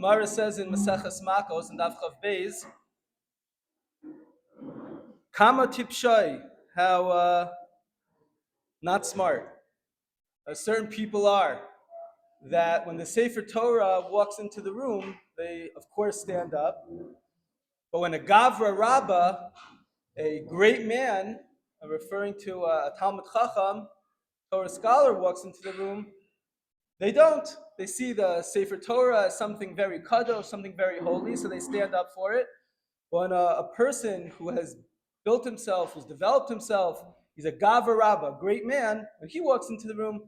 Gemara says in Maseches Makos and Daf Chav Beis, Kama tipshai, how not smart certain people are, that when the Sefer Torah walks into the room, they of course stand up. But when a Gavra Rabbah, a great man, referring to a Talmud Chacham, Torah scholar, walks into the room, they don't. They see the Sefer Torah as something very kadosh, something very holy, so they stand up for it. When a person who has built himself, who's developed himself, he's a Gavra Rabbah, a great man, when he walks into the room,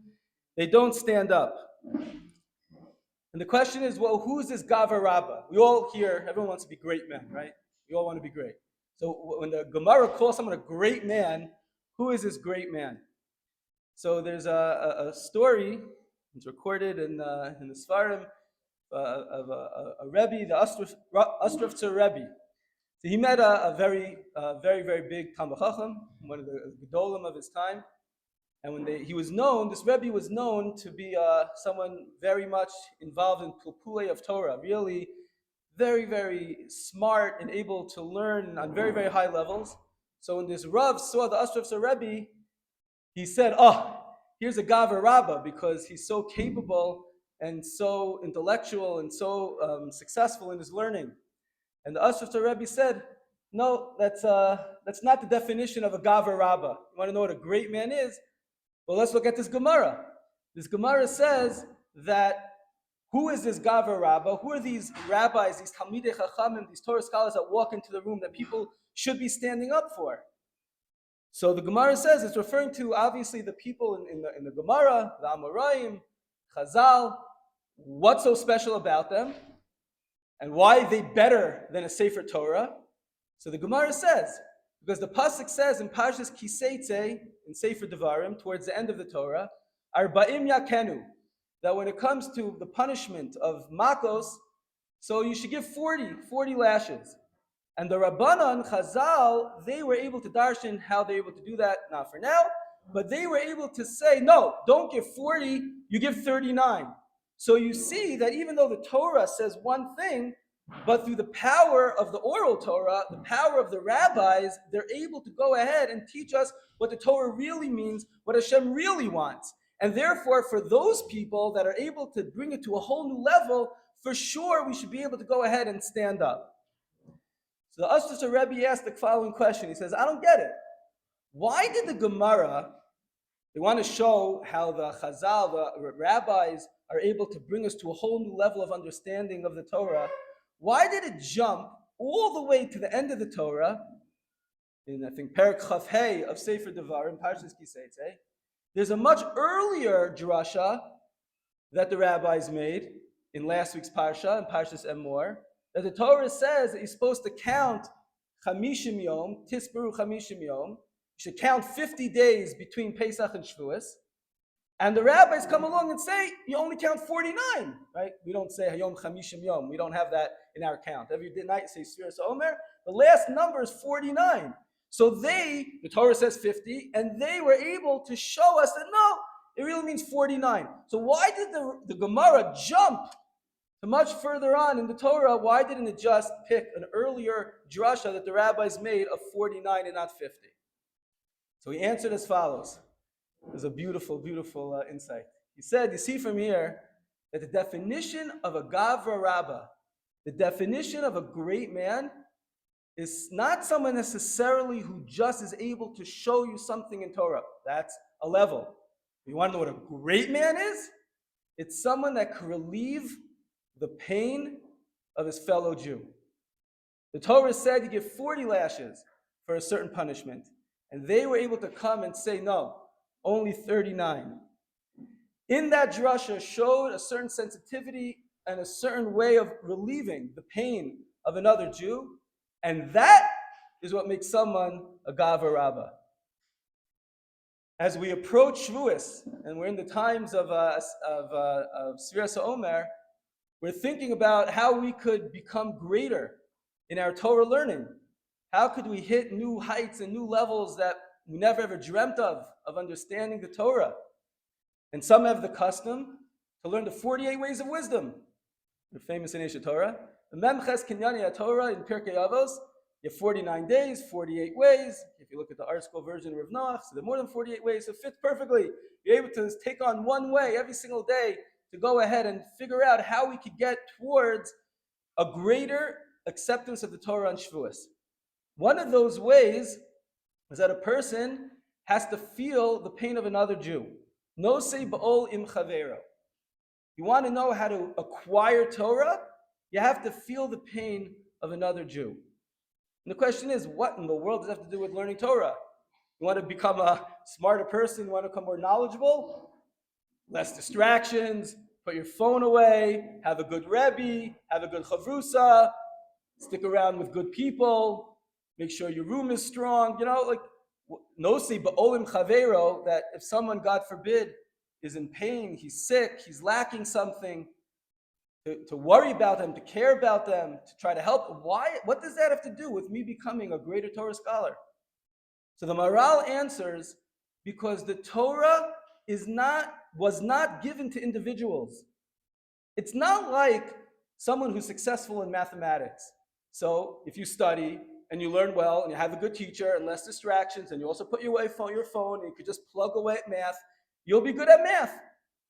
they don't stand up. And the question is, well, who's this Gavra Rabbah? We all here, everyone wants to be great men, right? We all want to be great. So when the Gemara calls someone a great man, who is this great man? So there's a story, it's recorded in the Sfarim, of a Rebbe, the Ostrovtzer Rebbe. So he met a very, very big Talmid Chacham, one of the Gadolim of his time. And when he was known, this Rebbe was known to be someone very much involved in Pilpulei of Torah, really very, very smart and able to learn on very, very high levels. So when this Rav saw the Ostrovtzer Rebbe, he said, oh, here's a Gavra Rabbah, because he's so capable and so intellectual and so successful in his learning. And the Ostrovtzer Rebbe said, no, that's not the definition of a Gavra Rabbah. You want to know what a great man is? Well, let's look at this Gemara. This Gemara says that who is this Gavra Rabbah? Who are these rabbis, these Talmidei Chachamim, these Torah scholars that walk into the room that people should be standing up for? So the Gemara says it's referring to obviously the people in the Gemara, the Amoraim, Chazal. What's so special about them? And why are they better than a Sefer Torah? So the Gemara says, because the pasuk says in Parshas Kiseitze in Sefer Devarim, towards the end of the Torah, Arba'im Yakenu, that when it comes to the punishment of Makos, so you should give 40 lashes. And the Rabbanan, Chazal, they were able to darshan how they were able to do that, not for now, but they were able to say, no, don't give 40, you give 39. So you see that even though the Torah says one thing, but through the power of the oral Torah, the power of the rabbis, they're able to go ahead and teach us what the Torah really means, what Hashem really wants. And therefore, for those people that are able to bring it to a whole new level, for sure we should be able to go ahead and stand up. So the Ostrovtzer Rebbe asked the following question. He says, I don't get it. Why did the Gemara, they want to show how the Chazal, the rabbis, are able to bring us to a whole new level of understanding of the Torah. Why did it jump all the way to the end of the Torah, in I think Perek Chaf Hey of Sefer Devarim, Parshas Kiseitze? There's a much earlier drasha that the rabbis made in last week's Parsha, in Parshas Emor, that the Torah says that you're supposed to count Chamishim Yom, Tisperu Chamishim Yom. You should count 50 days between Pesach and Shavuos. And the rabbis come along and say, you only count 49, right? We don't say Hayom Chamishim Yom. We don't have that in our count. Every night you say Sfiras Omer. The last number is 49. So the Torah says 50, and they were able to show us that no, it really means 49. So why did the Gemara jump to much further on in the Torah? Why didn't it just pick an earlier drasha that the rabbis made of 49 and not 50? So he answered as follows. There's a beautiful, beautiful insight. He said, you see from here that the definition of a Gavra Rabbah, the definition of a great man, is not someone necessarily who just is able to show you something in Torah. That's a level. You want to know what a great man is? It's someone that can relieve the pain of his fellow Jew. The Torah said you give 40 lashes for a certain punishment. And they were able to come and say, no, only 39. In that drasha showed a certain sensitivity and a certain way of relieving the pain of another Jew. And that is what makes someone a Gavra Rabbah. As we approach Shavuos, and we're in the times of Sfiras Omer, we're thinking about how we could become greater in our Torah learning. How could we hit new heights and new levels that we never ever dreamt of understanding the Torah? And some have the custom to learn the 48 ways of wisdom. the famous in Eshet Torah. The Memches Kinyani Torah in Pirkei Avos, you have 49 days, 48 ways. If you look at the article version of Rav Noach, so there are more than 48 ways, so it fits perfectly. You're able to take on one way every single day to go ahead and figure out how we could get towards a greater acceptance of the Torah on Shavuos. One of those ways is that a person has to feel the pain of another Jew. No say ba'ol im chavero. You want to know how to acquire Torah? You have to feel the pain of another Jew. And the question is, what in the world does that have to do with learning Torah? You want to become a smarter person? You want to become more knowledgeable? Less distractions, put your phone away, have a good Rebbe, have a good chavrusa, stick around with good people, make sure your room is strong. Nosi ba'olim chavero, that if someone, God forbid, is in pain, he's sick, he's lacking something, to worry about them, to care about them, to try to help. Why? What does that have to do with me becoming a greater Torah scholar? So the Maral answers, because the Torah was not given to individuals. It's not like someone who's successful in mathematics. So if you study and you learn well and you have a good teacher and less distractions and you also put your phone and you could just plug away at math, you'll be good at math.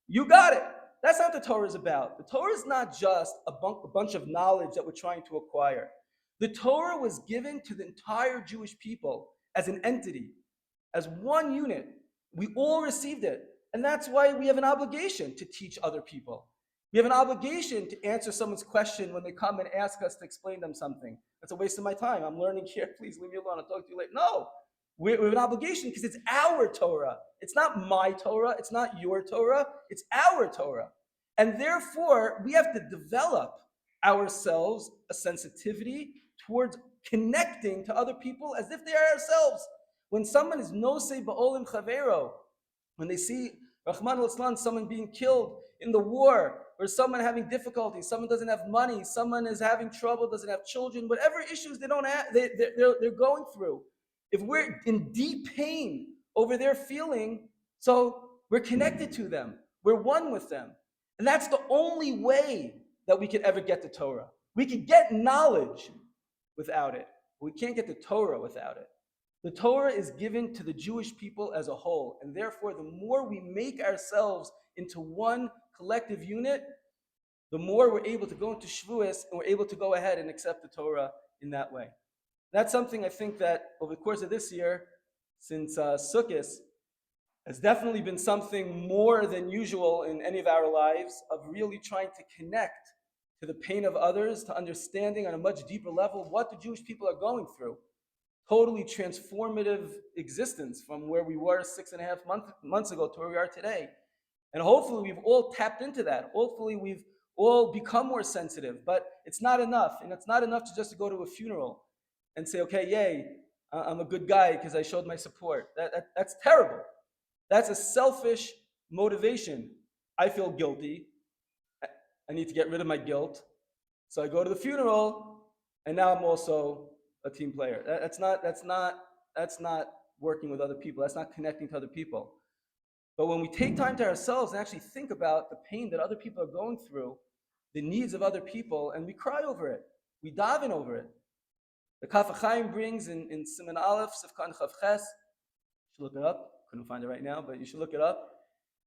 You got it. That's not what the Torah is about. The Torah is not just a bunch of knowledge that we're trying to acquire. The Torah was given to the entire Jewish people as an entity, as one unit. We all received it. And that's why we have an obligation to teach other people. We have an obligation to answer someone's question when they come and ask us to explain them something. That's a waste of my time. I'm learning here. Please leave me alone. I'll talk to you later. No. We have an obligation because it's our Torah. It's not my Torah. It's not your Torah. It's our Torah. And therefore, we have to develop ourselves a sensitivity towards connecting to other people as if they are ourselves. When someone is nosei ba'olim chavero, when they see Rahman al-Islam, someone being killed in the war, or someone having difficulties, someone doesn't have money, someone is having trouble, doesn't have children, whatever issues they don't have, they're going through. If we're in deep pain over their feeling, so we're connected to them. We're one with them. And that's the only way that we could ever get the Torah. We can get knowledge without it. We can't get the Torah without it. The Torah is given to the Jewish people as a whole, and therefore the more we make ourselves into one collective unit, the more we're able to go into Shavuos and we're able to go ahead and accept the Torah in that way. That's something I think that over the course of this year, since Sukkot, has definitely been something more than usual in any of our lives, of really trying to connect to the pain of others, to understanding on a much deeper level what the Jewish people are going through. Totally transformative existence from where we were 6.5 months ago to where we are today. And hopefully we've all tapped into that. Hopefully we've all become more sensitive, but it's not enough. And it's not enough to just go to a funeral and say, okay, yay, I'm a good guy because I showed my support. That's terrible. That's a selfish motivation. I feel guilty. I need to get rid of my guilt. So I go to the funeral, and now I'm also a team player. That's not working with other people. That's not connecting to other people. But when we take time to ourselves and actually think about the pain that other people are going through, the needs of other people, and we cry over it, we daven over it. The Kaf HaChaim brings in Siman Aleph, Sifkan Chav Ches, you should look it up. Couldn't find it right now, but you should look it up.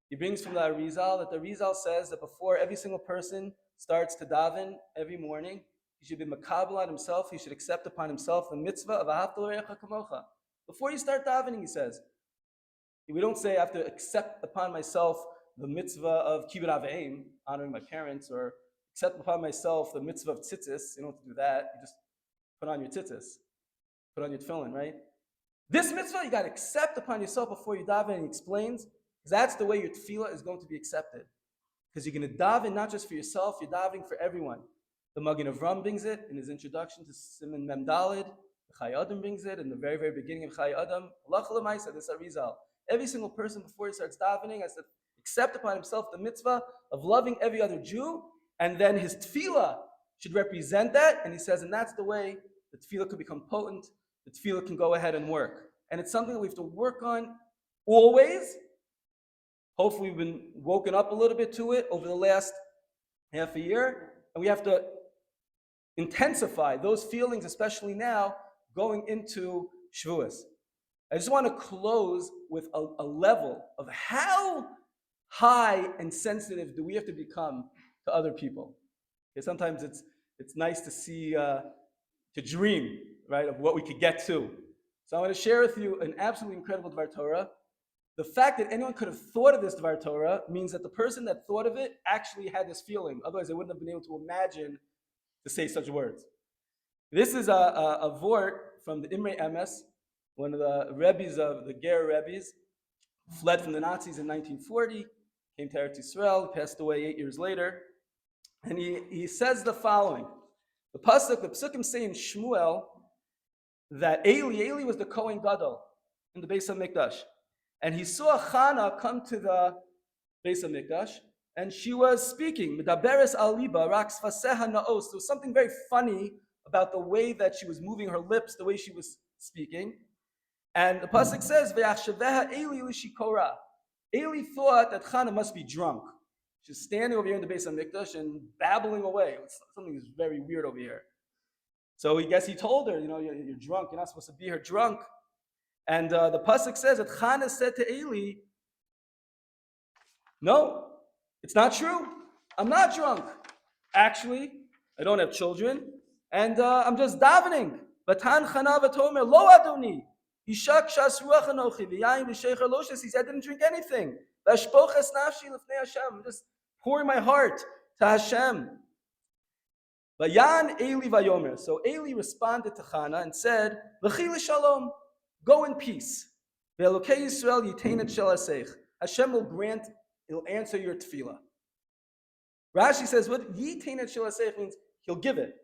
He brings from the Arizal that the Arizal says that before every single person starts to daven every morning, he should be makabel on himself. He should accept upon himself the mitzvah of ahavta l'reacha kamocha. Before you start davening, he says, we don't say I have to accept upon myself the mitzvah of kibbud avim, honoring my parents, or accept upon myself the mitzvah of tzitzis. You don't have to do that. You just put on your tzitzis, put on your tefillin, right? This mitzvah you got to accept upon yourself before you daven, and he explains, because that's the way your tefillah is going to be accepted. Because you're going to daven not just for yourself, you're davening for everyone. The Magen Avram brings it in his introduction to Siman Mem Daled. The Chai Adam brings it in the very, very beginning of Chai Adam. Allah Chalamaysa, this Arizal. Every single person before he starts davening has to accept upon himself the mitzvah of loving every other Jew, and then his tefillah should represent that. And he says, and that's the way the tefillah could become potent. The tefillah can go ahead and work. And it's something that we have to work on always. Hopefully we've been woken up a little bit to it over the last half a year. and we have to intensify those feelings, especially now going into Shavuos. I just want to close with a level of how high and sensitive do we have to become to other people. Okay, sometimes it's nice to see, to dream, right, of what we could get to. So I want to share with you an absolutely incredible Dvar Torah. The fact that anyone could have thought of this Dvar Torah means that the person that thought of it actually had this feeling. Otherwise, they wouldn't have been able to imagine to say such words. This is a vort from the Imre Emes, one of the Rebbes of the Ger Rebbes, fled from the Nazis in 1940, came to Eretz Yisrael, passed away 8 years later. And he says the following. The Psukim say in Shmuel that Eli was the Kohen Gadol in the Beis HaMikdash. And he saw Chana come to the Beis HaMikdash, and she was speaking. Medaberes al liba, raks faseha naos. There was something very funny about the way that she was moving her lips, the way she was speaking. And the pasuk says, "Ve'achshaveha Eli lishikora." Eli thought that Chana must be drunk. She's standing over here in the Beis HaMikdash and babbling away. Something is very weird over here. So he told her, you're drunk. You're not supposed to be here drunk. And the pasuk says that Chana said to Eli, "No, it's not true. I'm not drunk. Actually, I don't have children, and I'm just davening." Vatan Chana v'tomer lo adoni. Ishak shas ruach anochi v'yayin v'shecher lo shas. He said, "I didn't drink anything. V'ashpoches nafshi l'fnei Hashem." I'm just pouring my heart to Hashem. Vayan Eli vayomer. So Eli responded to Chana and said, "L'chi l'shalom. Go in peace. Ve'elokei Yisrael yitain et shel haseich. Hashem will grant, he'll answer your tefillah." Rashi says, what yitain et shel haseich means he'll give it.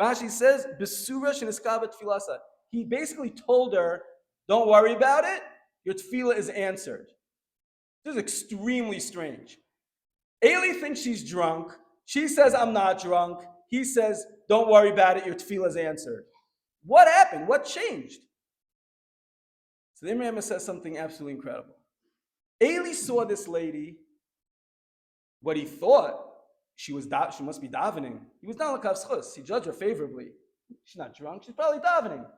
Rashi says, "Besura sheniskavet tefillasa." He basically told her, don't worry about it, your tefillah is answered. This is extremely strange. Eli thinks she's drunk. She says, I'm not drunk. He says, don't worry about it, your tefillah is answered. What happened? What changed? So the Imre Emes says something absolutely incredible. Eli saw this lady, what he thought she must be davening. He was not l'kav schus. He judged her favorably. She's not drunk. She's probably davening.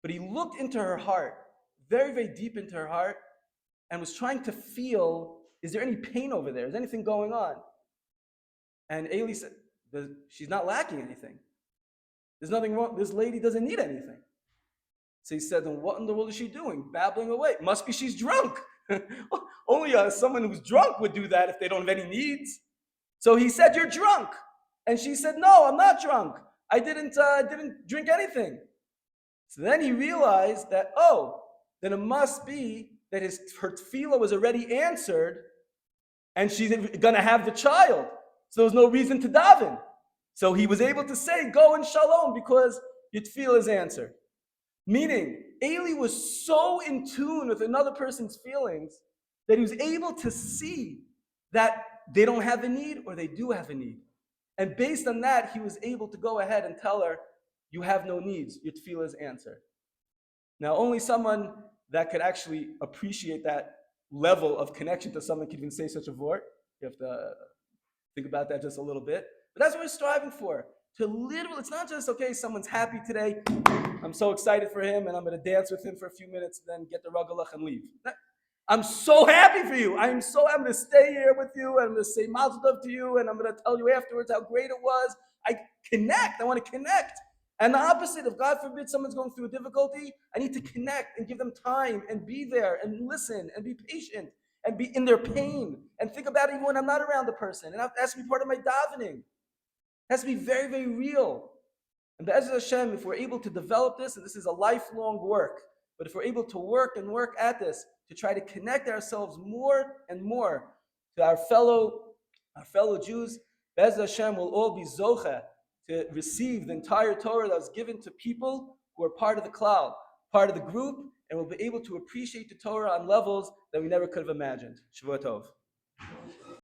But he looked into her heart, very, very deep into her heart, and was trying to feel, is there any pain over there? Is anything going on? And Eli said, she's not lacking anything. There's nothing wrong. This lady doesn't need anything. So he said, then what in the world is she doing? Babbling away. Must be she's drunk. Only someone who's drunk would do that if they don't have any needs. So he said, you're drunk. And she said, no, I'm not drunk. I didn't drink anything. So then he realized that, then it must be that her tefillah was already answered and she's going to have the child. So there was no reason to daven. So he was able to say, go in shalom because your tefillah is answered. Meaning, Eli was so in tune with another person's feelings that he was able to see that they don't have a need or they do have a need. And based on that, he was able to go ahead and tell her, you have no needs, your tefillah is answered. Now, only someone that could actually appreciate that level of connection to someone can even say such a word. You have to think about that just a little bit. But that's what we're striving for. It's not just, okay, someone's happy today, I'm so excited for him, and I'm going to dance with him for a few minutes, then get the ragalach and leave. I'm so happy for you. I'm going to stay here with you, and I'm going to say mazel tov to you, and I'm going to tell you afterwards how great it was. I want to connect. And the opposite, if God forbid someone's going through a difficulty, I need to connect and give them time and be there and listen and be patient and be in their pain and think about it even when I'm not around the person. And that has to be part of my davening. It has to be very, very real. And Be'ezus Hashem, if we're able to develop this, and this is a lifelong work, but if we're able to work and work at this, to try to connect ourselves more and more to our fellow Jews, Be'ezus Hashem will all be zocheh to receive the entire Torah that was given to people who are part of the cloud, part of the group, and will be able to appreciate the Torah on levels that we never could have imagined. Shavuot Tov.